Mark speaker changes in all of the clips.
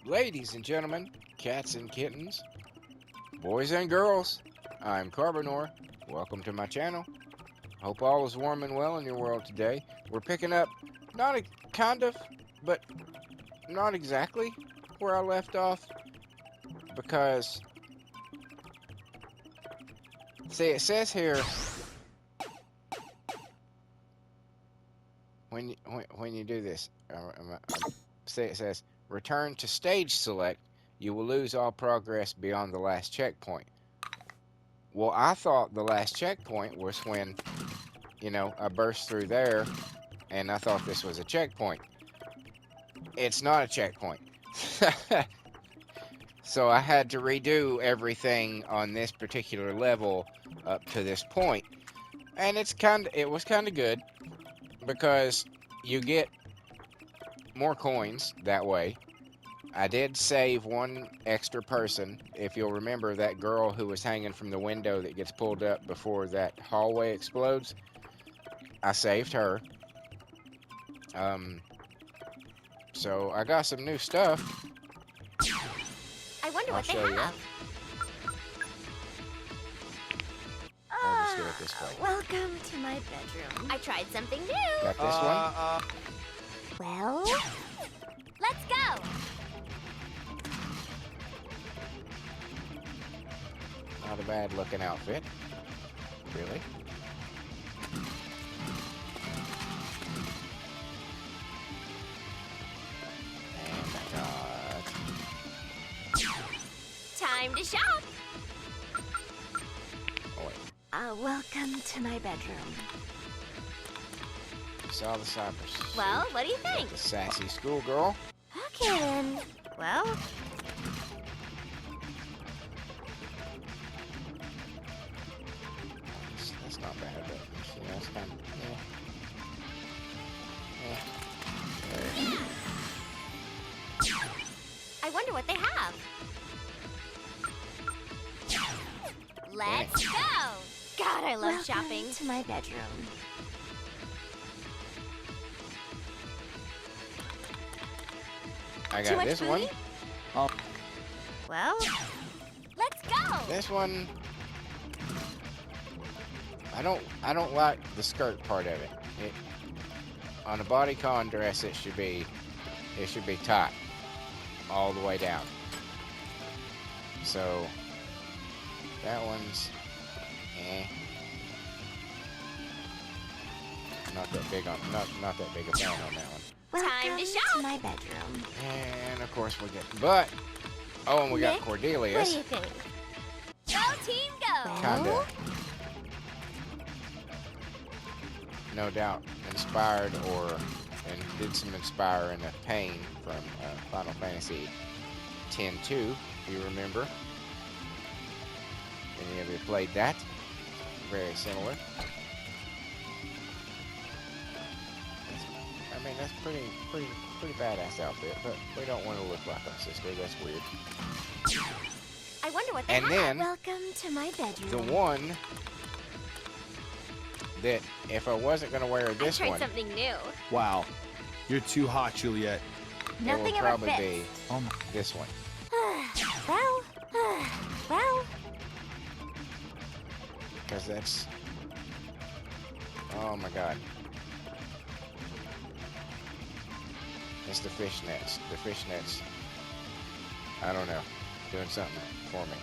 Speaker 1: Ladies and gentlemen, cats and kittens, boys and girls, I'm Carbonor. Welcome to my channel. Hope all is warm and well in your world today. We're picking up, kind of, but not exactly where I left off, because, see, it says here, when you do this, say it says, return to stage select, you will lose all progress beyond the last checkpoint. Well, I thought the last checkpoint was when, I burst through there, and I thought this was a checkpoint. It's not a checkpoint. So I had to redo everything on this particular level up to this point. And it was kind of good, because you get more coins that way. I did save one extra person. If you'll remember that girl who was hanging from the window that gets pulled up before that hallway explodes, I saved her. So I got some new stuff.
Speaker 2: I wonder what they have.
Speaker 1: I'll just get it this way.
Speaker 2: Welcome to my bedroom. I tried something new.
Speaker 1: Got this one?
Speaker 2: Well, let's go.
Speaker 1: Not a bad looking outfit. Really? And I got...
Speaker 2: Time to shop.
Speaker 1: Oh, wait.
Speaker 2: Welcome to my bedroom.
Speaker 1: Saw the cyber.
Speaker 2: Well, what do you think?
Speaker 1: The sassy schoolgirl.
Speaker 2: Okay then. Well,
Speaker 1: That's not bad, but that's kind of,
Speaker 2: I wonder what they have. Let's go. God, I love shopping. To my bedroom.
Speaker 1: I got this one.
Speaker 2: Well, let's go.
Speaker 1: This one, I don't like the skirt part of it. On a bodycon dress, it should be tight all the way down. So that one's not that big on not that big a fan on that one.
Speaker 2: Time to shop. To my bedroom.
Speaker 1: And of course we get and we got Cordelius.
Speaker 2: What do you think? Go team, go.
Speaker 1: Kinda, no doubt, inspired and did some inspire in the pain from Final Fantasy X-2, if you remember. Any of you played that? Very similar. I mean, that's pretty badass outfit, but we don't want to look like our sister. That's weird.
Speaker 2: I wonder what they
Speaker 1: have. Then,
Speaker 2: welcome to my bedroom.
Speaker 1: The one that if I wasn't going to wear this
Speaker 2: I tried
Speaker 1: one,
Speaker 2: something new.
Speaker 3: Wow, you're too hot, Juliet.
Speaker 2: Nothing
Speaker 1: it will
Speaker 2: ever
Speaker 1: probably
Speaker 2: fits.
Speaker 1: be this one.
Speaker 2: well.
Speaker 1: Because that's, oh my god. It's the fishnets. The fishnets, I don't know, doing something for me.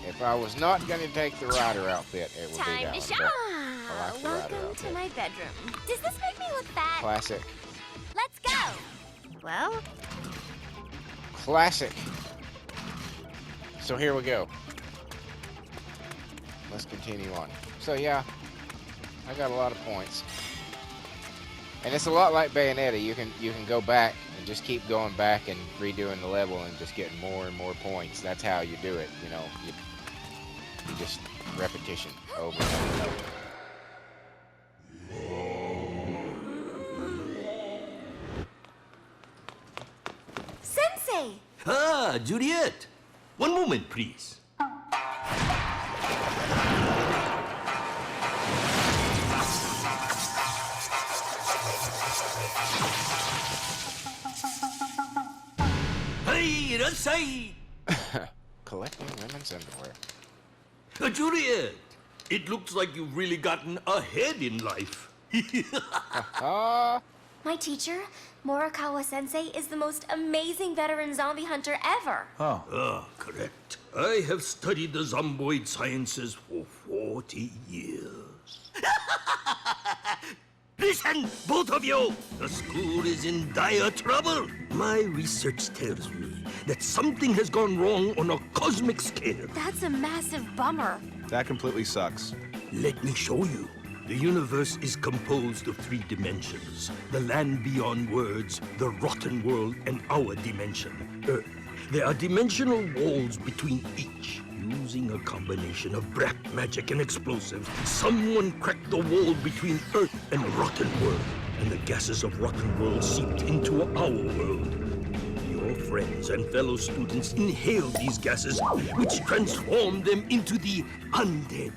Speaker 1: If I was not going to take the rider outfit, it would be that one.
Speaker 2: Time to shop.
Speaker 1: I like the rider
Speaker 2: Welcome
Speaker 1: outfit.
Speaker 2: to my bedroom. Does this make me look fat?
Speaker 1: Classic.
Speaker 2: Let's go. Well,
Speaker 1: Classic. So here we go. Let's continue on. So yeah, I got a lot of points, and it's a lot like Bayonetta. You can go back and just keep going back and redoing the level and just getting more and more points. That's how you do it. You just repetition over and over.
Speaker 2: Sensei.
Speaker 4: Ah, Juliet. One moment, please. Hey, aside!
Speaker 1: Collecting women's underwear.
Speaker 4: Juliet, it looks like you've really gotten ahead in life.
Speaker 1: Ah,
Speaker 2: My teacher, Morikawa-sensei, is the most amazing veteran zombie hunter ever.
Speaker 4: Correct. I have studied the zomboid sciences for 40 years. Listen, both of you! The school is in dire trouble. My research tells me that something has gone wrong on a cosmic scale.
Speaker 2: That's a massive bummer.
Speaker 3: That completely sucks.
Speaker 4: Let me show you. The universe is composed of 3 dimensions. The land beyond words, the rotten world, and our dimension, Earth. There are dimensional walls between each. Using a combination of black magic and explosives, someone cracked the wall between Earth and rotten world. And the gases of rotten world seeped into our world. Your friends and fellow students inhaled these gases, which transformed them into the undead.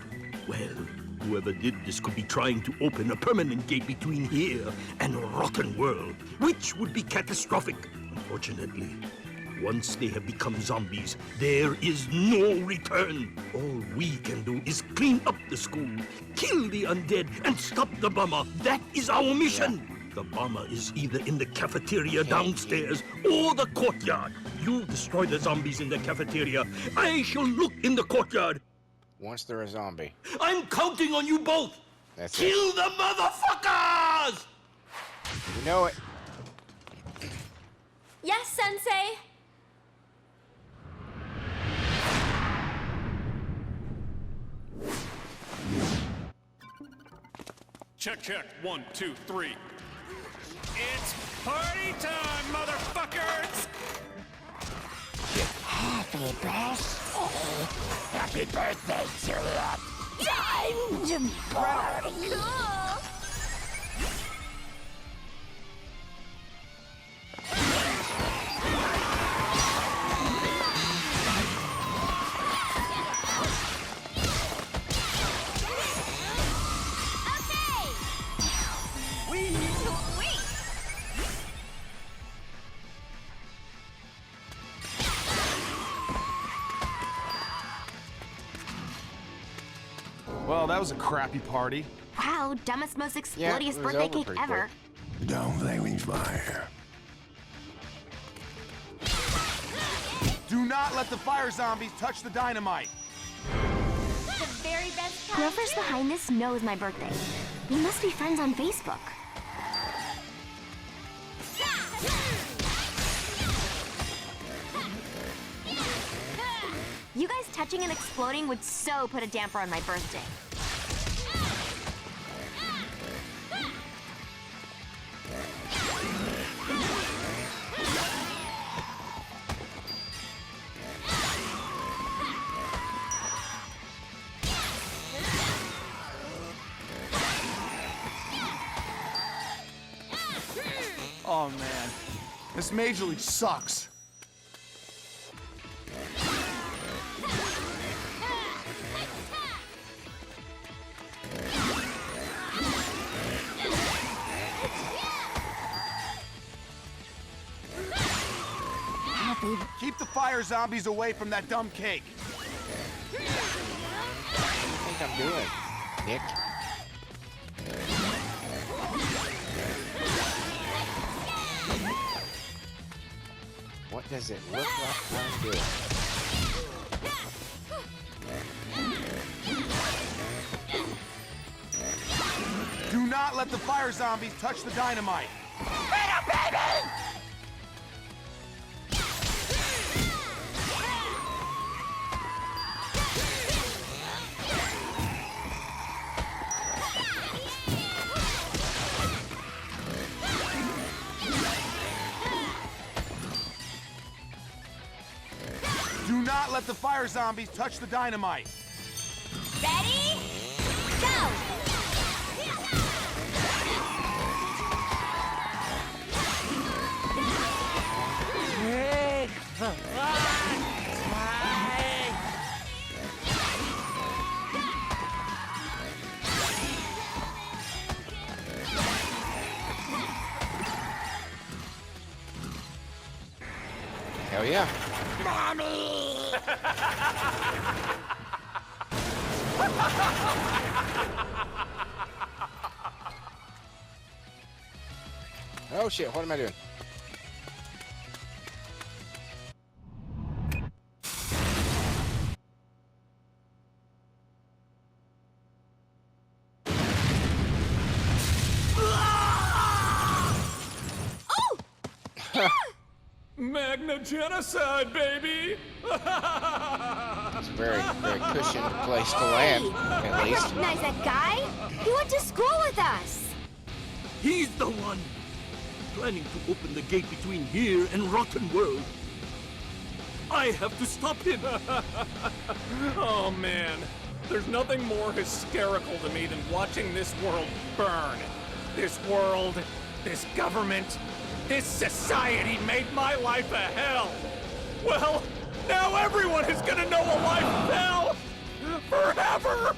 Speaker 4: Well, whoever did this could be trying to open a permanent gate between here and rotten world, which would be catastrophic. Unfortunately, once they have become zombies, there is no return. All we can do is clean up the school, kill the undead, and stop the bomber. That is our mission. The bomber is either in the cafeteria downstairs or the courtyard. You destroy the zombies in the cafeteria. I shall look in the courtyard.
Speaker 1: once they're a zombie.
Speaker 4: I'm counting on you both.
Speaker 1: That's
Speaker 4: Kill the motherfuckers!
Speaker 1: You know it.
Speaker 2: Yes, Sensei.
Speaker 5: Check, check. 1, 2, 3. It's party time, motherfuckers!
Speaker 6: Happy birthday, Juliet! Time to party!
Speaker 2: Cool.
Speaker 3: Well, that was a crappy party.
Speaker 2: Wow, dumbest, most
Speaker 1: Yeah,
Speaker 2: explodious
Speaker 1: it was
Speaker 2: birthday
Speaker 1: over
Speaker 2: cake
Speaker 1: pretty
Speaker 2: ever.
Speaker 6: Don't play with fire.
Speaker 3: Do not let the fire zombies touch the dynamite.
Speaker 2: The very best time. Whoever's behind this knows my birthday. We must be friends on Facebook. You guys touching and exploding would so put a damper on my birthday.
Speaker 3: Oh man, this Major League sucks. Keep the fire zombies away from that dumb cake.
Speaker 1: What do you think I'm doing, Nick? What does it look like I'm doing?
Speaker 3: Do not let the fire zombies touch the dynamite. Do not let the fire zombies touch the dynamite.
Speaker 2: Ready? Go!
Speaker 1: Hell yeah.
Speaker 6: Mommy!
Speaker 1: Oh shit, what am I doing?
Speaker 5: Magna genocide, baby!
Speaker 1: It's a very, very cushioned place to land, at least.
Speaker 2: Recognize that guy? He went to school with us.
Speaker 4: He's the one planning to open the gate between here and Rotten World. I have to stop him.
Speaker 5: Oh man, there's nothing more hysterical to me than watching this world burn. This world, this government, this society made my life a hell. Well, now everyone is gonna know a life of hell forever.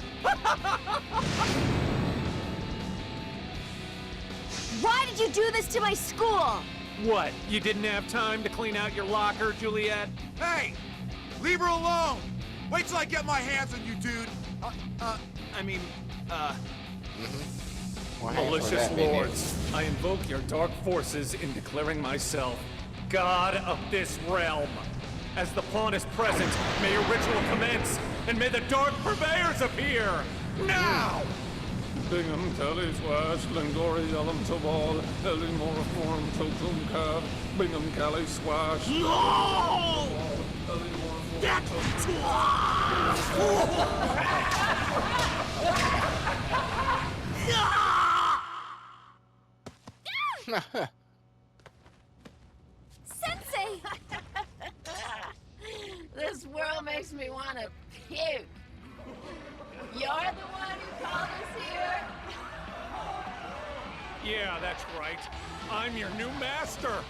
Speaker 2: Why did you do this to my school?
Speaker 5: What, you didn't have time to clean out your locker, Juliet?
Speaker 3: Hey! Leave her alone! Wait till I get my hands on you, dude!
Speaker 1: What happened with
Speaker 5: Malicious
Speaker 1: that, didn't it?
Speaker 5: lords, I invoke your dark forces in declaring myself God of this realm. As the pawn is present, may your ritual commence, and may the dark purveyors appear! Now! Bingham, Kelly, Swash, Glenglory, Ellum, Tobal, Ellie, Reform, Tokum, Cab, Bingham, Kelly, Swash.
Speaker 4: No!
Speaker 2: Sensei!
Speaker 6: This world makes me want to puke. You're the one who called us here?
Speaker 5: Yeah, that's right. I'm your new master.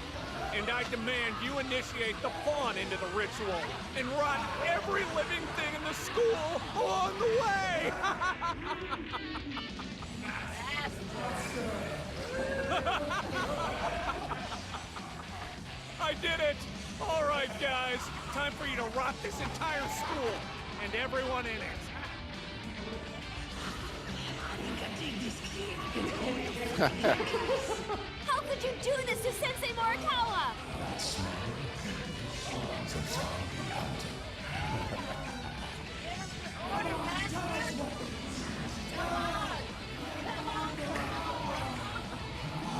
Speaker 5: And I demand you initiate the pawn into the ritual and rot every living thing in the school along the way! I did it! All right, guys. Time for you to rot this entire school and everyone in it.
Speaker 2: How could you do this to Sensei Morikawa?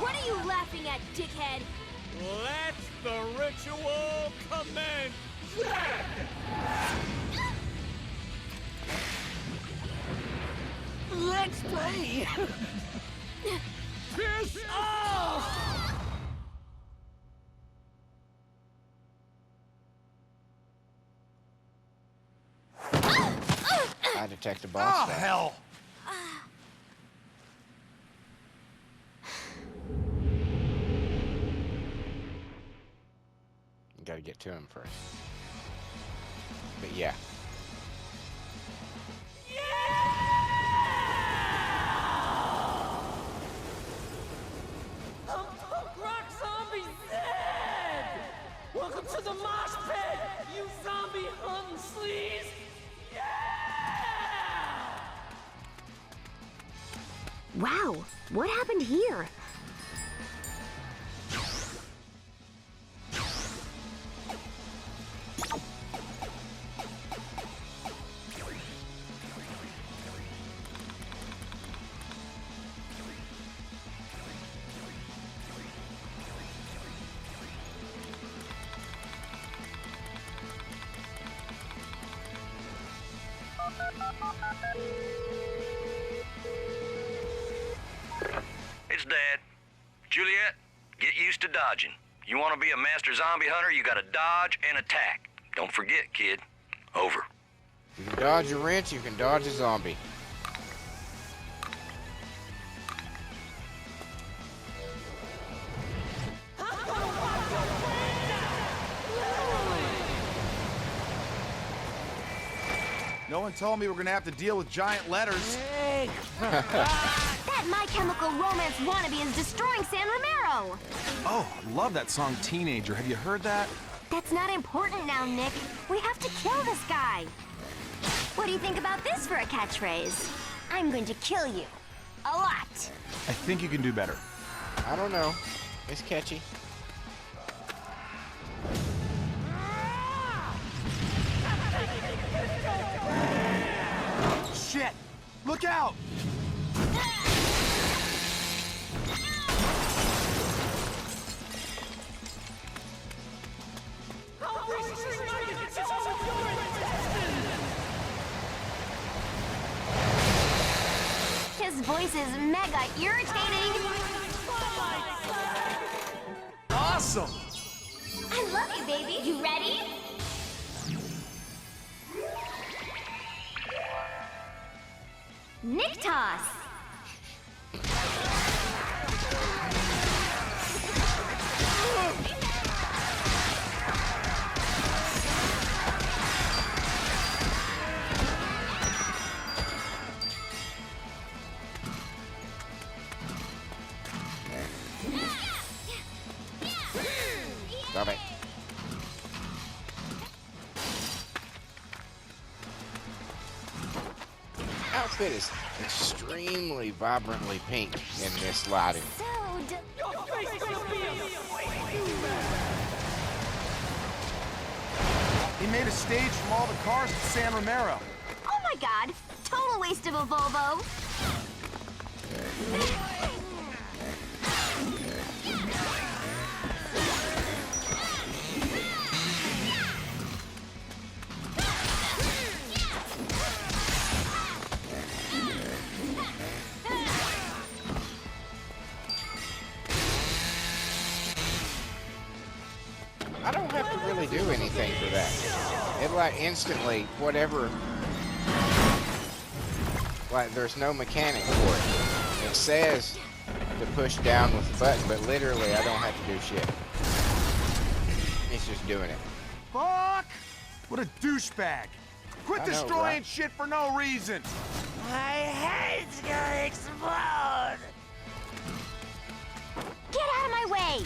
Speaker 2: What are you laughing at, dickhead?
Speaker 5: Let the ritual commence!
Speaker 6: Let's play!
Speaker 5: Piss off!
Speaker 1: I detect a boss.
Speaker 3: Oh,
Speaker 1: there.
Speaker 3: hell!
Speaker 1: You gotta get to him first. But yeah.
Speaker 7: Rock Zombie's dead! Welcome to the mosh pit, you zombie hunting sleaze! Yeah!
Speaker 2: Wow, what happened here?
Speaker 8: It's Dad. Juliet, get used to dodging. You want to be a master zombie hunter, you gotta dodge and attack. Don't forget, kid. Over.
Speaker 1: You can dodge a wrench, you can dodge a zombie.
Speaker 3: No one told me we're gonna have to deal with giant letters.
Speaker 2: That My Chemical Romance wannabe is destroying San Romero!
Speaker 3: Oh, love that song Teenager. Have you heard that?
Speaker 2: That's not important now, Nick. We have to kill this guy. What do you think about this for a catchphrase? I'm going to kill you. A lot.
Speaker 3: I think you can do better.
Speaker 1: I don't know. It's catchy.
Speaker 3: Shit! Look out!
Speaker 2: His voice is mega irritating.
Speaker 3: Awesome!
Speaker 2: I love you, baby. You ready? Nick toss.
Speaker 1: Stop it. Outfit is extremely vibrantly pink in this lighting.
Speaker 2: So
Speaker 3: He made a stage from all the cars to San Romero.
Speaker 2: oh my god, total waste of a Volvo.
Speaker 1: I don't have to really do anything for that. It like instantly, whatever, like there's no mechanic for it. It says to push down with the button, but literally I don't have to do shit. It's just doing it.
Speaker 3: Fuck! What a douchebag! Quit
Speaker 1: I know,
Speaker 3: destroying
Speaker 1: right?
Speaker 3: shit for no reason!
Speaker 7: My head's gonna explode!
Speaker 2: Get out of my way.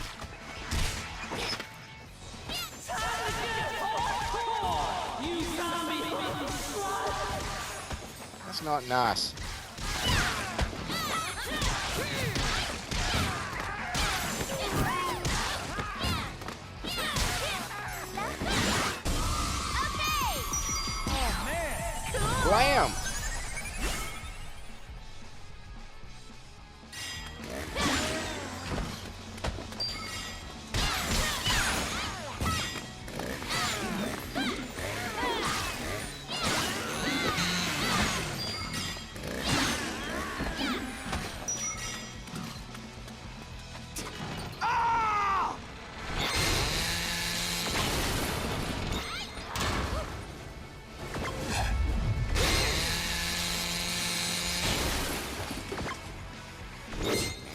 Speaker 7: You zombie fucking slut!
Speaker 1: That's not nice. Blam!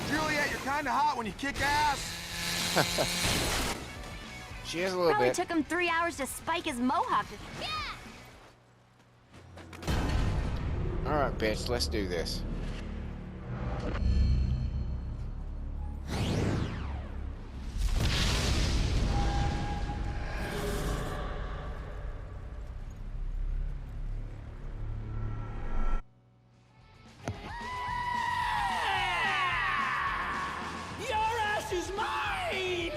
Speaker 3: Juliet, you're kinda hot when you kick ass!
Speaker 1: She is a little
Speaker 2: Probably
Speaker 1: bit.
Speaker 2: took him 3 hours to spike his mohawk.
Speaker 1: Alright, bitch, let's do this.
Speaker 7: Your ass is mine!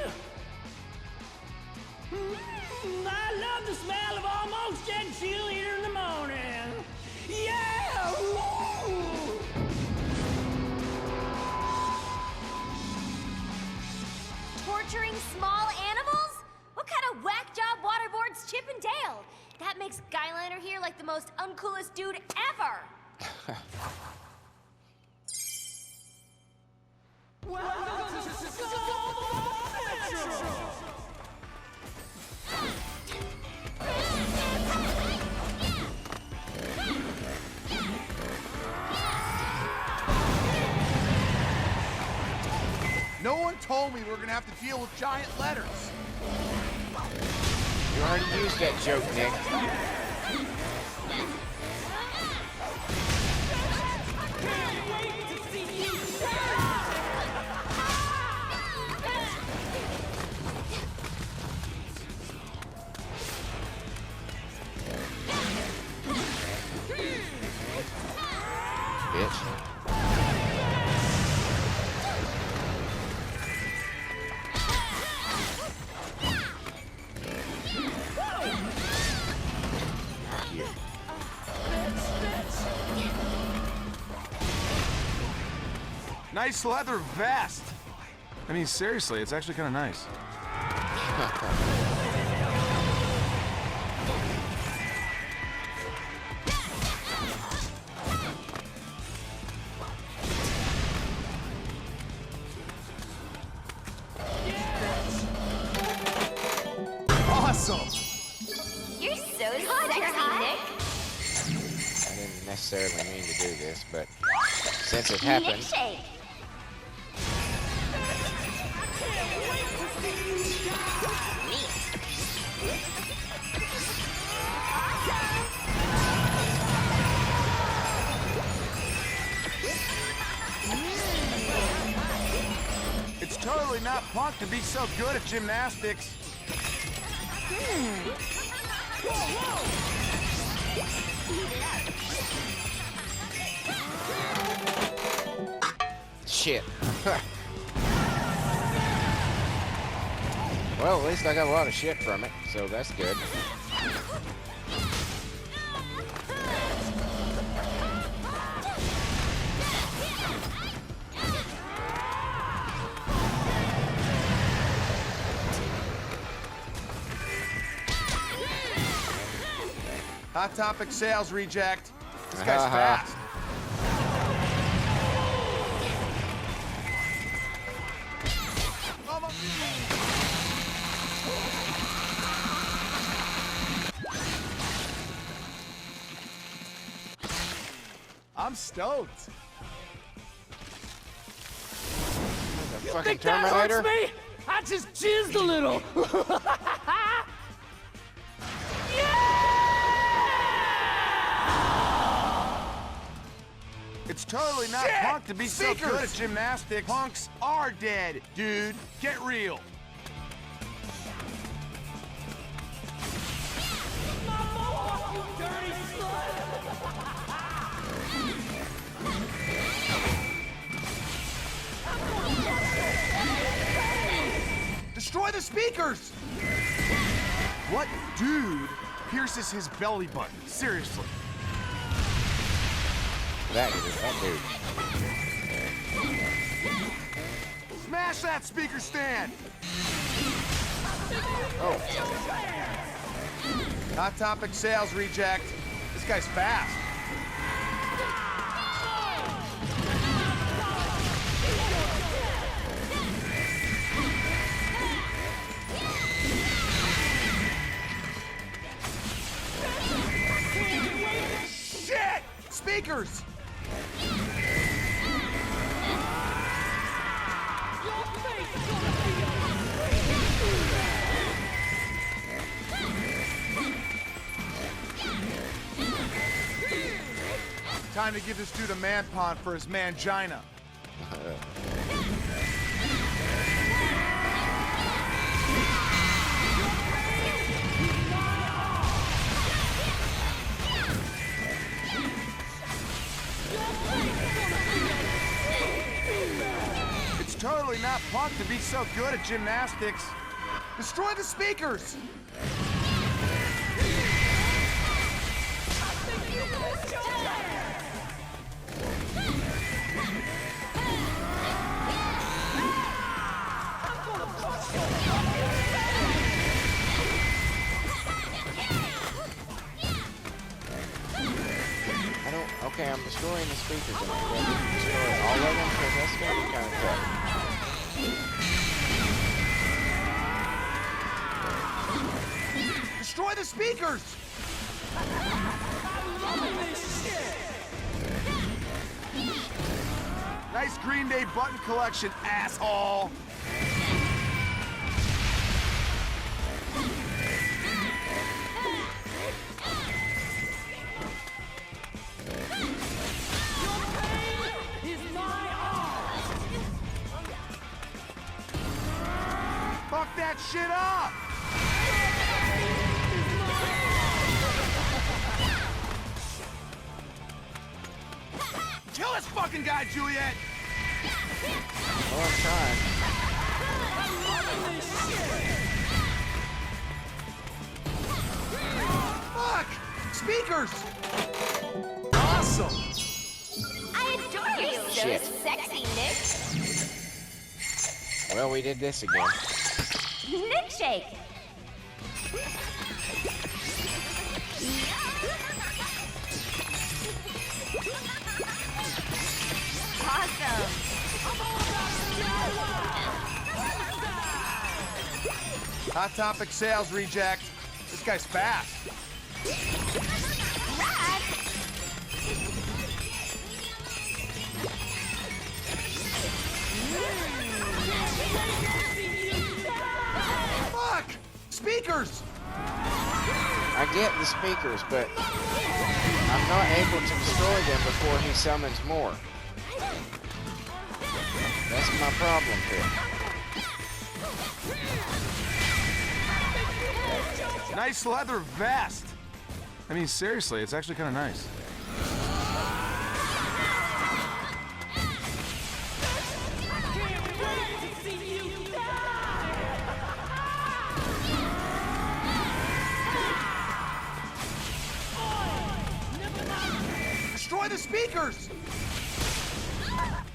Speaker 7: I love the smell of almost dead cheerleader in the morning. Yeah! Woo!
Speaker 2: Torturing small animals? What kind of whack job waterboards Chip and Dale? That makes Skylander here like the most uncoolest dude ever.
Speaker 7: Welcome to Central!
Speaker 3: No one told me we were gonna have to deal with giant letters.
Speaker 1: You already used that joke, Nick.
Speaker 3: Nice leather vest. I mean, seriously, it's actually kind of nice. Awesome.
Speaker 2: You're so sexy, Nick.
Speaker 1: I didn't necessarily mean to do this, but since it happened,
Speaker 2: Milkshake.
Speaker 3: It's totally not punk to be so good at gymnastics.
Speaker 1: shit. Well, at least I got a lot of shit from it, so that's good.
Speaker 3: Hot Topic sales reject. This guy's fast. I'm stoked.
Speaker 1: The fucking
Speaker 7: Think that
Speaker 1: Terminator?
Speaker 7: hurts me? I just jizzed a little.
Speaker 3: It's totally not punk to be so good at gymnastics. Punks are dead, dude. Get real. Destroy the speakers! What dude pierces his belly button? Seriously.
Speaker 1: That dude.
Speaker 3: Smash that speaker stand!
Speaker 1: Oh.
Speaker 3: Hot Topic sales reject. This guy's fast. Shit! Speakers! Time to give this dude a man pond for his mangina. It's totally not punk to be so good at gymnastics. Destroy the speakers!
Speaker 1: Okay, I'm destroying the speakers and I'm ready to destroy all of them because that's going to be kind of tough.
Speaker 3: Destroy the speakers! Nice Green Day button collection, asshole! Fuck that shit up! Kill this fucking guy, Juliet!
Speaker 1: Oh, I'm trying.
Speaker 3: Fuck! Speakers! Awesome!
Speaker 2: I adore you.
Speaker 1: Shit.
Speaker 2: So sexy. sexy, Nick.
Speaker 1: Well, we did this again.
Speaker 2: Nick shake. Awesome.
Speaker 3: Hot Topic sales reject. This guy's fast.
Speaker 2: Rad.
Speaker 3: Fuck! Speakers!
Speaker 1: I get the speakers, but I'm not able to destroy them before he summons more. That's my problem here.
Speaker 3: Nice leather vest. I mean, seriously, it's actually kind of nice. Destroy the speakers!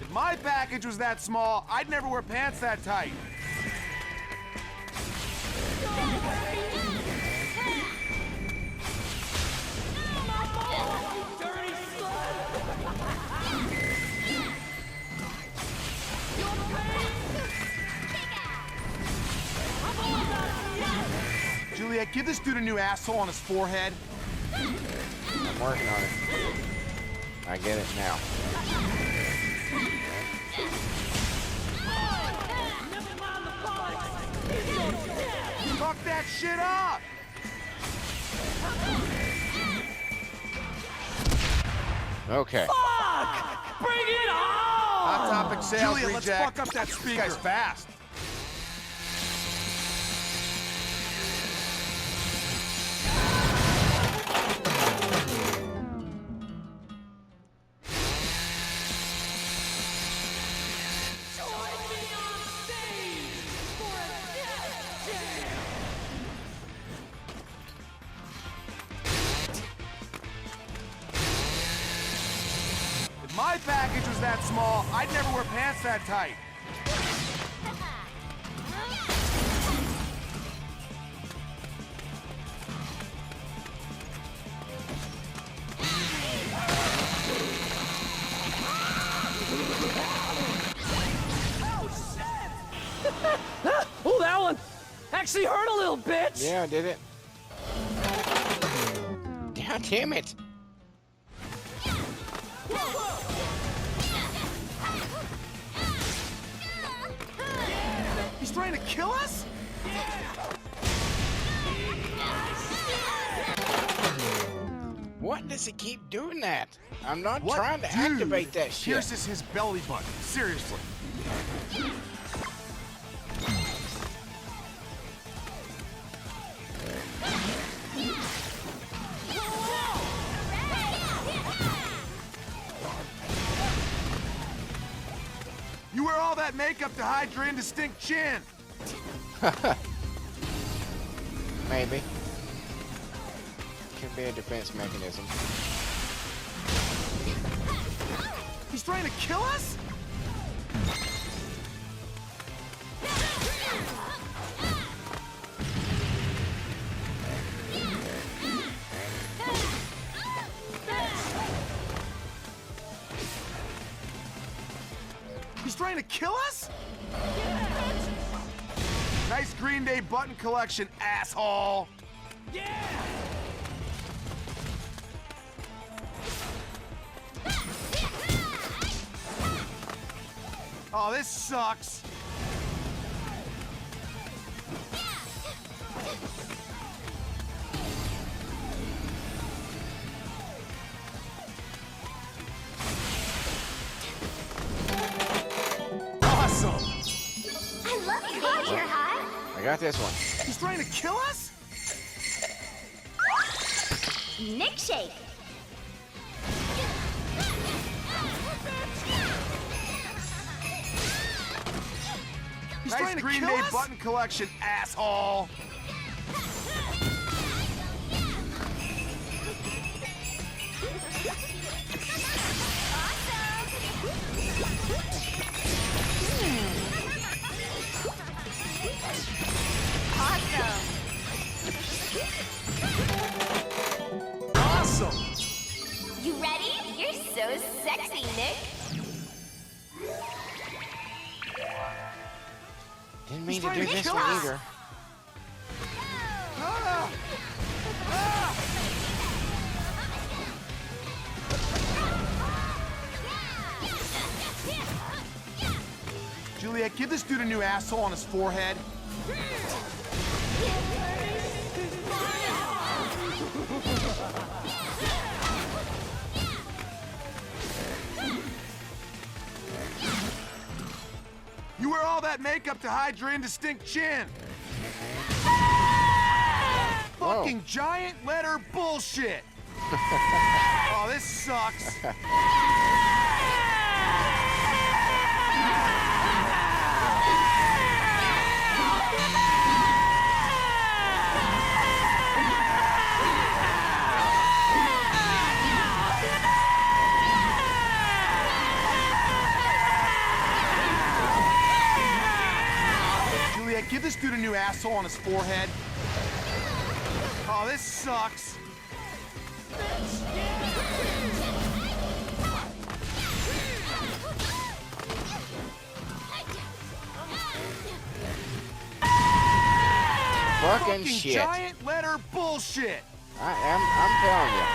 Speaker 3: If my package was that small, I'd never wear pants that tight. Juliet, give this dude a new asshole on his forehead.
Speaker 1: I'm working on it. I get it now.
Speaker 3: Fuck that shit up!
Speaker 1: Okay.
Speaker 7: Fuck! Bring it on!
Speaker 3: Hot Topic sales Juliet, reject. let's fuck up that speaker. This guy's fast. If my package was that small, I'd never wear pants that tight.
Speaker 7: Oh, that one actually hurt a little bitch.
Speaker 1: Yeah, I did it. God damn it.
Speaker 3: He's trying to kill us?
Speaker 1: What does he keep doing that? I'm not
Speaker 3: What
Speaker 1: trying to
Speaker 3: dude
Speaker 1: activate that shit.
Speaker 3: pierces his belly button? Seriously. You wear all that makeup to hide your indistinct chin.
Speaker 1: Maybe. Could be a defense mechanism.
Speaker 3: He's trying to kill us? He's trying to kill us? Nice Green Day button collection, asshole. Oh, this sucks. Awesome.
Speaker 2: I love you, baby. You're hot.
Speaker 1: I got this one.
Speaker 3: He's trying to kill us?
Speaker 2: Nick shake.
Speaker 3: He's trying to Green Day button collection, asshole.
Speaker 1: to do this one either.
Speaker 3: Ah! Ah! Juliet, give this dude a new asshole on his forehead. You wear all that makeup to hide your indistinct chin.
Speaker 1: Whoa.
Speaker 3: Fucking giant letter bullshit. Oh, this sucks. Juliet, give this dude a new asshole on his forehead. Oh, this sucks.
Speaker 1: Fucking shit.
Speaker 3: Giant letter bullshit.
Speaker 1: I'm telling you.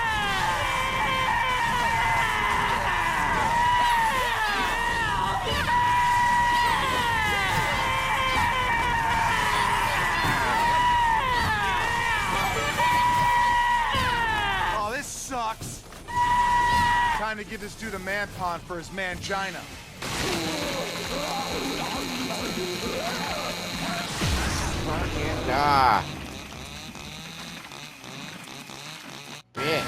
Speaker 3: Oh, this sucks. Time to give this dude a man pond for his mangina.
Speaker 1: Fucking die. Bitch.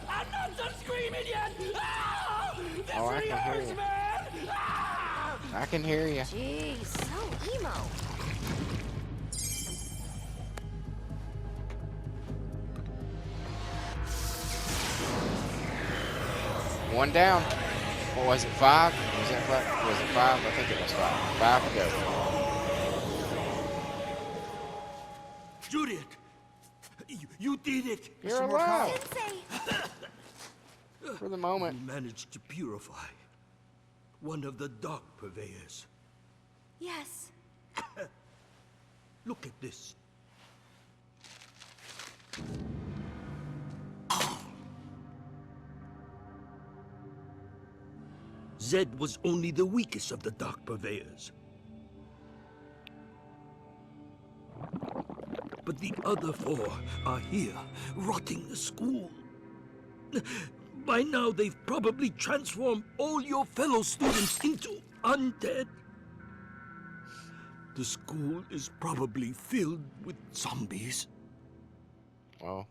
Speaker 7: I'm not done screaming yet! This
Speaker 1: Oh, I
Speaker 7: really
Speaker 1: can hear
Speaker 7: hurts,
Speaker 1: you.
Speaker 7: man!
Speaker 1: I can hear you.
Speaker 2: Jeez, so emo.
Speaker 1: One down. What was it, 5? Was that 5? Was it 5? I think it was 5. 5 to go.
Speaker 4: Juliet, you did it.
Speaker 1: You're alive
Speaker 2: Sensei!
Speaker 1: for the moment.
Speaker 4: You managed to purify one of the dark purveyors.
Speaker 2: Yes.
Speaker 4: Look at this. Zed was only the weakest of the dark purveyors. But the other 4 are here, rotting the school. By now, they've probably transformed all your fellow students into undead. The school is probably filled with zombies.
Speaker 1: Well,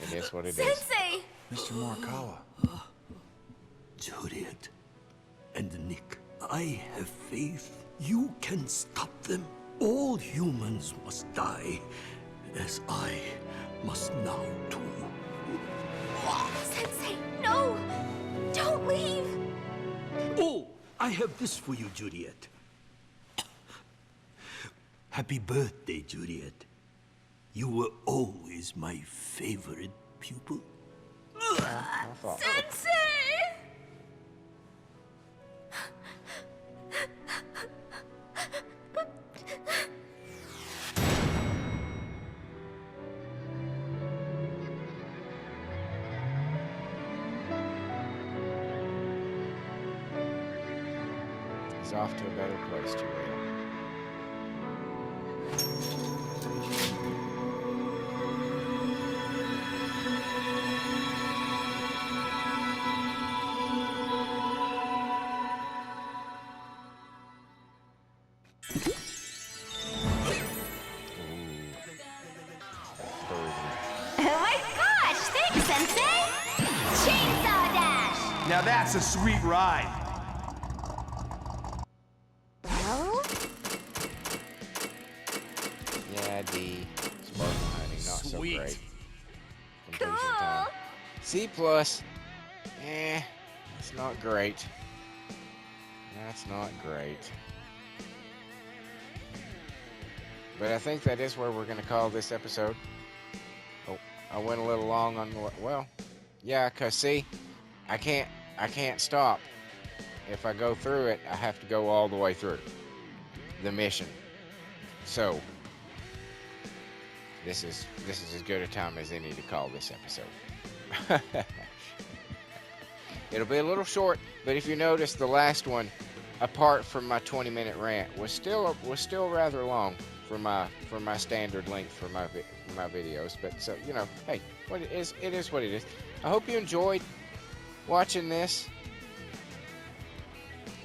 Speaker 1: it is what it is.
Speaker 2: Sensei!
Speaker 3: Mr. Morikawa.
Speaker 4: Juliet and Nick, I have faith you can stop them. All humans must die, as I must now too.
Speaker 2: Sensei, no! Don't leave!
Speaker 4: Oh, I have this for you, Juliet. Happy birthday, Juliet. You were always my favorite pupil.
Speaker 2: Sensei!
Speaker 1: He's off to a better place, Juliet.
Speaker 2: Oh my gosh! Thanks, Sensei! Chainsaw Dash!
Speaker 3: Now that's a sweet ride.
Speaker 2: Well?
Speaker 1: Yeah, D. Sparkle honey, not
Speaker 3: Sweet.
Speaker 1: so great. Completion
Speaker 2: Cool!
Speaker 1: time. C plus. It's not great. That's not great. But I think that is where we're going to call this episode. Oh, I went a little long on well, yeah, cause see, I can't stop. If I go through it, I have to go all the way through the mission. So this is as good a time as any to call this episode. It'll be a little short, but if you notice, the last one, apart from my 20-minute rant, was still rather long for my standard length for my videos. But so, you know, hey, what it is what it is. I hope you enjoyed watching this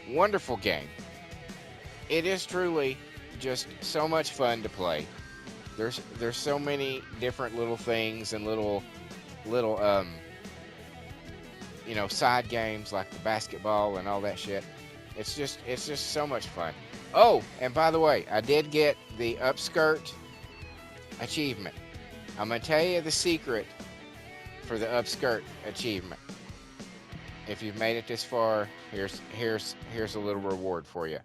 Speaker 1: wonderful game. It is truly just so much fun to play. There's so many different little things and little you know, side games like the basketball and all that shit. It's just so much fun. Oh, and by the way, I did get the upskirt achievement. I'm gonna tell you the secret for the upskirt achievement. If you've made it this far, here's a little reward for you.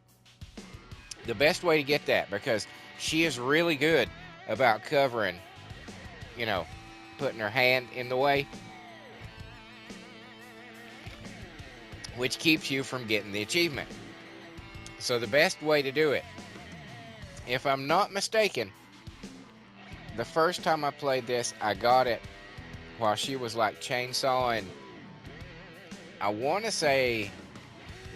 Speaker 1: The best way to get that, because she is really good about covering, you know, putting her hand in the way, which keeps you from getting the achievement. So the best way to do it, if I'm not mistaken, the first time I played this, I got it while she was like chainsawing, I want to say,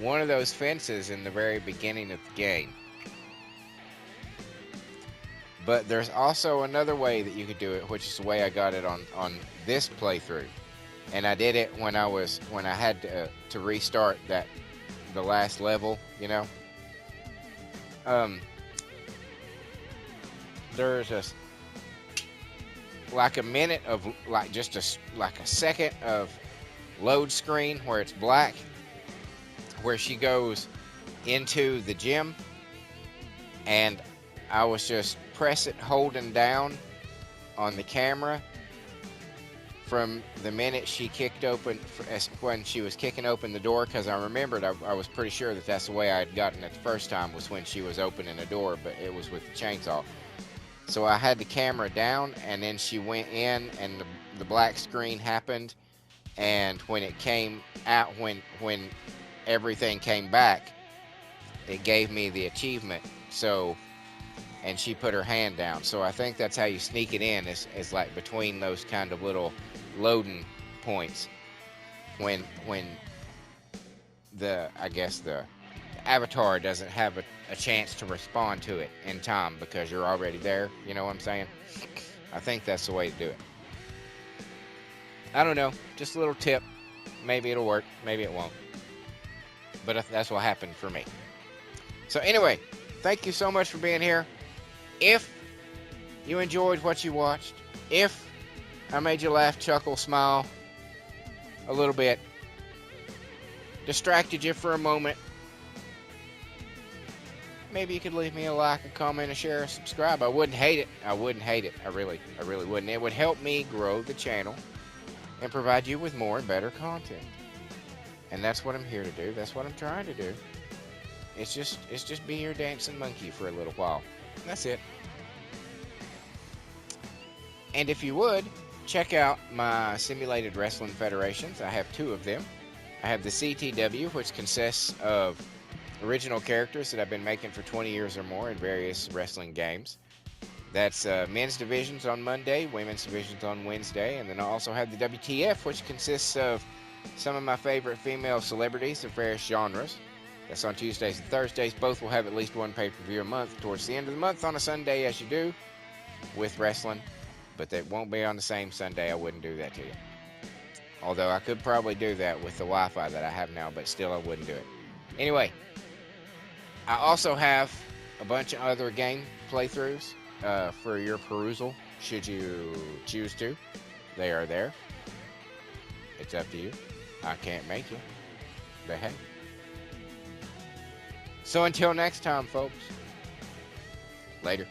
Speaker 1: one of those fences in the very beginning of the game. But there's also another way that you could do it, which is the way I got it on this playthrough. And I did it when I had to restart the last level, you know. There's like a minute of like like a second of load screen where it's black, where she goes into the gym, and I was just holding down on the camera from the minute she kicked open, when she was kicking open the door, because I remembered I was pretty sure that that's the way I had gotten it the first time, was when she was opening the door, but it was with the chainsaw. So I had the camera down, and then she went in, and the black screen happened, and when it came out, when everything came back, it gave me the achievement. So, and she put her hand down. So I think that's how you sneak it in, is like between those kind of little loading points, when I guess the avatar doesn't have a chance to respond to it in time because you're already there. You know what I'm saying? I think that's the way to do it. I don't know, just a little tip. Maybe it'll work, maybe it won't, but that's what happened for me. So anyway, thank you so much for being here. If you enjoyed what you watched, if I made you laugh, chuckle, smile a little bit, distracted you for a moment, maybe you could leave me a like, a comment, a share, a subscribe. I wouldn't hate it. I wouldn't hate it. I really wouldn't. It would help me grow the channel and provide you with more and better content. And that's what I'm here to do. That's what I'm trying to do. It's just be your dancing monkey for a little while. That's it. And if you would, check out my simulated wrestling federations. I have 2 of them. I have the CTW, which consists of original characters that I've been making for 20 years or more in various wrestling games. That's men's divisions on Monday, women's divisions on Wednesday, and then I also have the WTF, which consists of some of my favorite female celebrities of various genres. That's on Tuesdays and Thursdays. Both will have at least one pay-per-view a month towards the end of the month on a Sunday, as you do with wrestling. But that won't be on the same Sunday. I wouldn't do that to you. Although I could probably do that with the Wi-Fi that I have now, but still I wouldn't do it. Anyway, I also have a bunch of other game playthroughs for your perusal, should you choose to. They are there. It's up to you. I can't make you. But hey. So until next time, folks. Later.